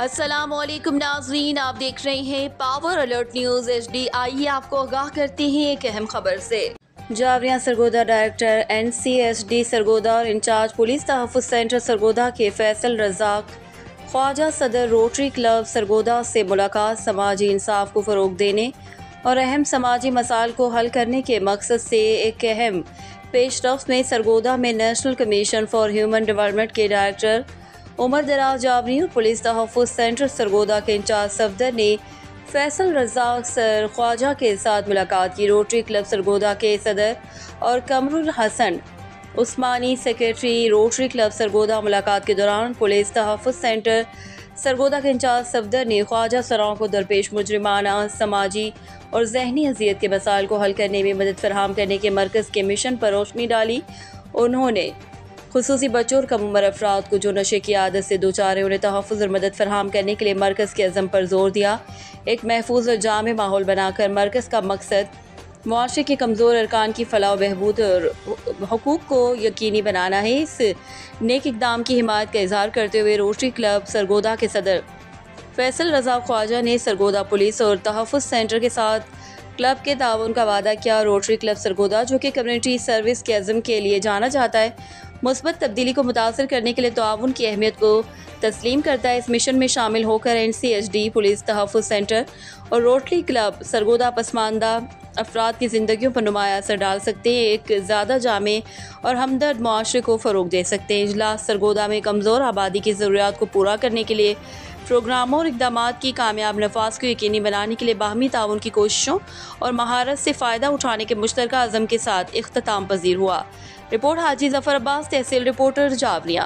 अस्सलामुअलैकुम नाज़रीन, आप देख रहे हैं पावर अलर्ट न्यूज़ HD। आइए आपको आगाह करते हैं एक अहम खबर से। जावरिया सरगोदा डायरेक्टर NCSD सरगोदा और इंचार्ज पुलिस तहफ़्फ़ुज़ सेंटर सरगोदा के फैसल रज़ाक ख्वाजा सदर रोटरी क्लब सरगोदा से मुलाकात समाजी इंसाफ को फ़रोग़ देने और अहम समाजी मसाइल को हल करने के मकसद से एक अहम पेशरफ्त में सरगोदा में national commission for human development के डायरेक्टर उमर दराज जावरी और पुलिस तहफ़्फ़ुज़ सेंटर सरगोदा के इंचार्ज सफदर ने फैसल रज़ाक सर ख्वाजा के साथ मुलाकात की। रोटरी क्लब सरगोदा के सदर और कमरुल हसन उस्मानी सेक्रेटरी रोटरी क्लब सरगोदा मुलाकात के दौरान पुलिस तहफ़्फ़ुज़ सेंटर सरगोदा के इंचार्ज सफदर ने ख्वाजा सराओं को दरपेश मुजरिमाना समाजी और जहनी अजियत के मसाइल को हल करने में मदद फराहम करने के मरकज़ के मिशन पर रोशनी डाली। उन्होंने खुसूसी बच्चों और कम उम्र अफराद को जो नशे की आदत से दो चार हैं उन्हें तहफ़्फ़ुज़ और मदद फराहम करने के लिए मरकज़ के अज़म पर जोर दिया। एक महफूज और जामे माहौल बनाकर मरकज़ का मकसद मुआशरे के कमज़ोर अरकान की फलाह बहबूद और हुकूक़ को यकीनी बनाना है। इस नेक इक़दाम की हिमायत का इज़हार करते हुए रोटरी क्लब सरगोदा के सदर फैसल रज़ाक ख्वाजा ने सरगोदा पुलिस और तहफ़्फ़ुज़ सेंटर के साथ क्लब के ताउन का वादा किया। रोटरी क्लब सरगोदा, जो कि कम्युनिटी सर्विस के अज़म के लिए जाना जाता है, मुस्बत तब्दीली को मुतासर करने के लिए ताउन की अहमियत को तस्लीम करता है। इस मिशन में शामिल होकर NCSD पुलिस तहफ़्फ़ुज़ सेंटर और रोटरी क्लब सरगोदा पसमानदा अफराद की ज़िंदगियों पर नुमाया असर डाल सकते हैं, एक ज़्यादा जामे और हमदर्द मुआशरे को फ़रोग़ दे सकते हैं। इजलास सरगोदा में कमज़ोर आबादी की ज़रूरियात को पूरा करने के लिए प्रोग्रामों और इक़दामात की कामयाब नफाज को यकीनी बनाने के लिए बाहमी ताउन की कोशिशों और महारत से फ़ायदा उठाने के मुश्तरका अज़म के साथ इख्तिताम पज़ीर हुआ। रिपोर्ट हाजी ज़फ़र अब्बास, तहसील रिपोर्टर, जावरिया।